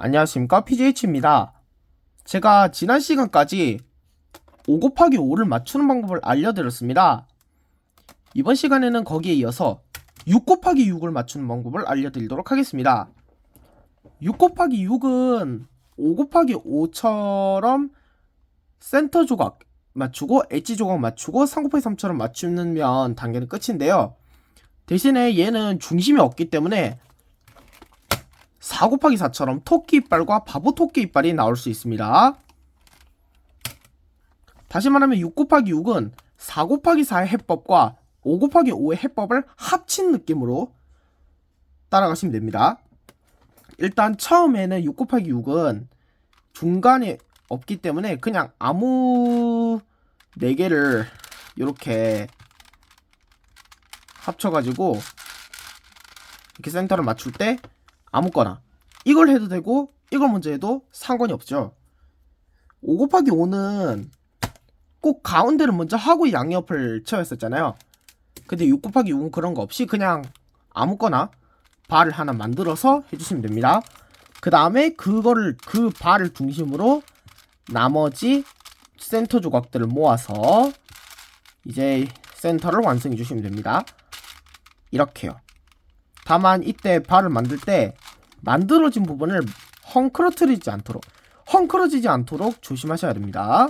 안녕하십니까, PGH입니다. 제가 지난 시간까지 5 곱하기 5를 맞추는 방법을 알려드렸습니다. 이번 시간에는 거기에 이어서 6 곱하기 6을 맞추는 방법을 알려드리도록 하겠습니다. 6 곱하기 6은 5 곱하기 5처럼 센터 조각 맞추고 엣지 조각 맞추고 3 곱하기 3처럼 맞추면 단계는 끝인데요. 대신에 얘는 중심이 없기 때문에 4 곱하기 4처럼 토끼 이빨과 바보 토끼 이빨이 나올 수 있습니다. 다시 말하면 6 곱하기 6은 4 곱하기 4의 해법과 5 곱하기 5의 해법을 합친 느낌으로 따라가시면 됩니다. 일단 처음에는 6 곱하기 6은 중간에 없기 때문에 그냥 아무 4개를 이렇게 합쳐가지고 이렇게 센터를 맞출 때 아무거나 이걸 해도 되고 이걸 먼저 해도 상관이 없죠. 5 곱하기 5는 꼭 가운데를 먼저 하고 양옆을 채웠었잖아요. 근데 6 곱하기 6은 그런 거 없이 그냥 아무거나 발을 하나 만들어서 해주시면 됩니다. 그 다음에 그 발을 중심으로 나머지 센터 조각들을 모아서 이제 센터를 완성해 주시면 됩니다. 이렇게요. 다만 이때 발을 만들 때 만들어진 부분을 헝클어지지 않도록 조심하셔야 됩니다.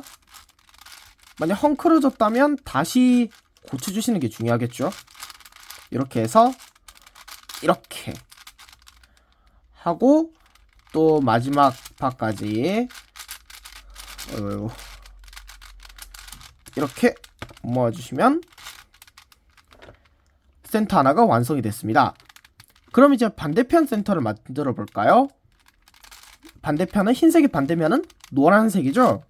만약 헝클어졌다면 다시 고쳐주시는 게 중요하겠죠. 이렇게 해서 이렇게 하고 또 마지막 발까지 이렇게 모아주시면 센터 하나가 완성이 됐습니다. 그럼 이제 반대편 센터를 만들어 볼까요? 반대편은 흰색이 반대면은 노란색이죠?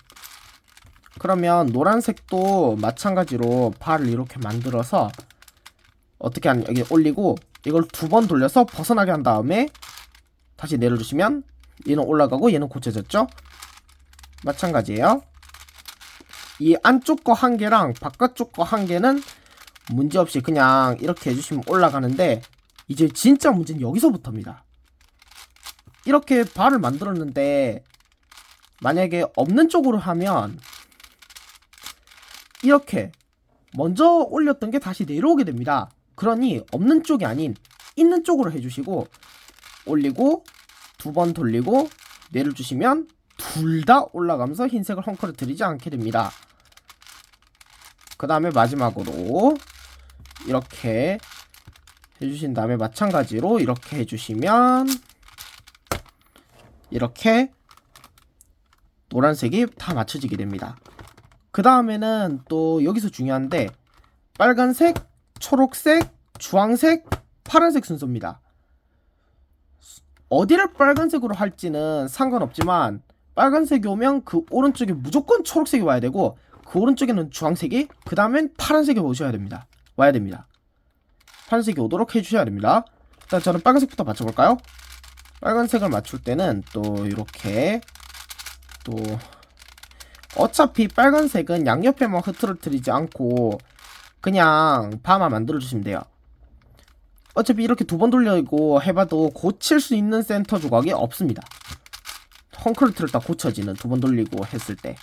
그러면 노란색도 마찬가지로 발을 이렇게 만들어서 어떻게 하냐, 여기 올리고 이걸 2번 돌려서 벗어나게 한 다음에 다시 내려주시면 얘는 올라가고 얘는 고쳐졌죠? 마찬가지예요. 이 안쪽 거 한 개랑 바깥쪽 거 한 개는 문제없이 그냥 이렇게 해주시면 올라가는데 이제 진짜 문제는 여기서부터입니다. 이렇게 발을 만들었는데 만약에 없는 쪽으로 하면 이렇게 먼저 올렸던 게 다시 내려오게 됩니다. 그러니 없는 쪽이 아닌 있는 쪽으로 해주시고 올리고 2번 돌리고 내려주시면 둘 다 올라가면서 흰색을 헝클어뜨리지 않게 됩니다. 그 다음에 마지막으로 이렇게 해주신 다음에 마찬가지로 이렇게 해주시면 이렇게 노란색이 다 맞춰지게 됩니다. 그 다음에는 또 여기서 중요한데 빨간색, 초록색, 주황색, 파란색 순서입니다. 어디를 빨간색으로 할지는 상관없지만 빨간색이 오면 그 오른쪽에 무조건 초록색이 와야 되고 그 오른쪽에는 주황색이 그 다음엔 파란색이 와야 됩니다. 파란색이 오도록 해주셔야 됩니다. 일단 저는 빨간색부터 맞춰볼까요? 빨간색을 맞출 때는 또 이렇게 또 어차피 빨간색은 양옆에만 흐트러뜨리지 않고 그냥 바만 만들어주시면 돼요. 어차피 이렇게 2번 돌리고 해봐도 고칠 수 있는 센터 조각이 없습니다. 헝클어뜨렸다 고쳐지는 2번 돌리고 했을 때.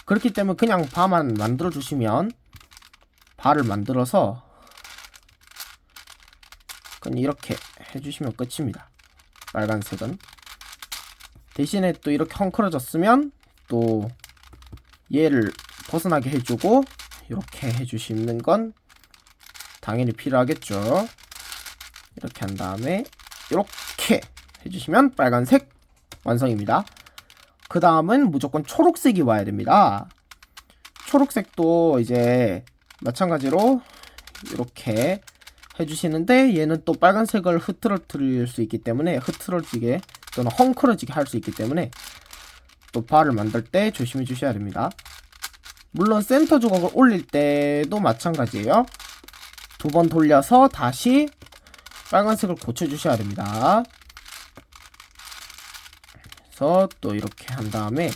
그렇기 때문에 그냥 바만 만들어주시면 바를 만들어서 그냥 이렇게 해주시면 끝입니다. 빨간색은. 대신에 또 이렇게 헝클어졌으면 또 얘를 벗어나게 해주고 이렇게 해주시는 건 당연히 필요하겠죠. 이렇게 한 다음에 이렇게 해주시면 빨간색 완성입니다. 그 다음은 무조건 초록색이 와야 됩니다. 초록색도 이제 마찬가지로 이렇게 해주시는데 얘는 또 빨간색을 흐트러뜨릴 수 있기 때문에 흐트러지게 또는 헝클어지게 할 수 있기 때문에 또 발을 만들 때 조심해 주셔야 됩니다. 물론 센터 조각을 올릴 때도 마찬가지예요. 2번 돌려서 다시 빨간색을 고쳐 주셔야 됩니다. 그래서 또 이렇게 한 다음에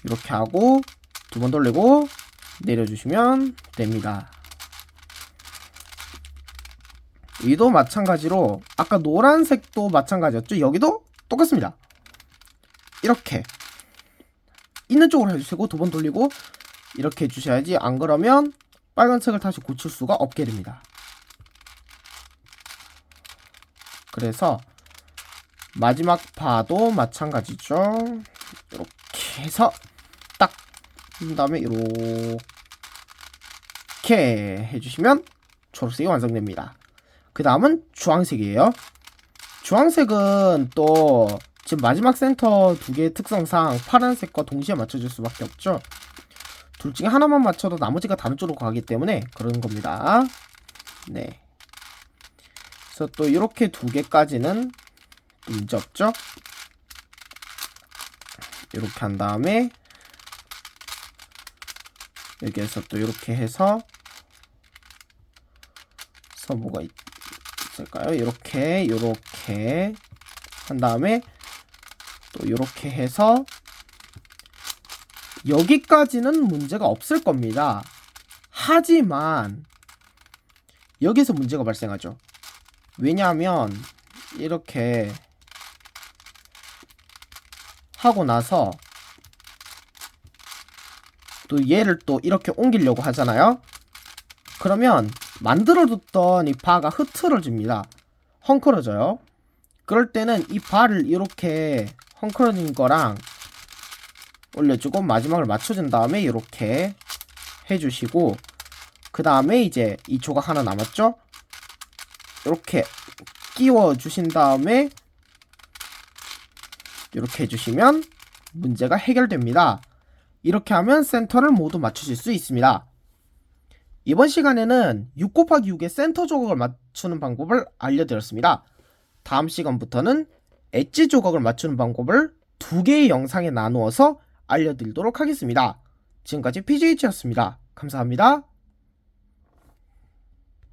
이렇게 하고 2번 돌리고 내려주시면 됩니다. 여기도 마찬가지로 아까 노란색도 마찬가지였죠. 여기도 똑같습니다. 이렇게 있는 쪽으로 해주시고 2번 돌리고 이렇게 해주셔야지, 안 그러면 빨간색을 다시 고칠 수가 없게 됩니다. 그래서 마지막 바도 마찬가지죠. 이렇게 해서 딱 한 다음에 이렇게 해주시면 초록색이 완성됩니다. 그 다음은 주황색이에요. 주황색은 또 지금 마지막 센터 2개의 특성상 파란색과 동시에 맞춰줄 수밖에 없죠. 둘 중에 하나만 맞춰도 나머지가 다른 쪽으로 가기 때문에 그런 겁니다. 네. 그래서 또 이렇게 2개까지는 문제 없죠. 이렇게 한 다음에 여기에서 또 이렇게 해서 뭐가 있을까요? 이렇게 한 다음에 또 이렇게 해서 여기까지는 문제가 없을 겁니다. 하지만 여기서 문제가 발생하죠. 왜냐하면 이렇게 하고 나서 또 얘를 또 이렇게 옮기려고 하잖아요. 그러면 만들어뒀던 이 바가 흐트러집니다. 헝클어져요. 그럴 때는 이 바를 이렇게 헝클어진 거랑 올려주고 마지막을 맞춰준 다음에 이렇게 해주시고, 그 다음에 이제 이 조각 하나 남았죠? 이렇게 끼워주신 다음에 이렇게 해주시면 문제가 해결됩니다. 이렇게 하면 센터를 모두 맞추실 수 있습니다. 이번 시간에는 6 곱하기 6의 센터 조각을 맞추는 방법을 알려드렸습니다. 다음 시간부터는 엣지 조각을 맞추는 방법을 2개의 영상에 나누어서 알려드리도록 하겠습니다. 지금까지 PGH였습니다. 감사합니다.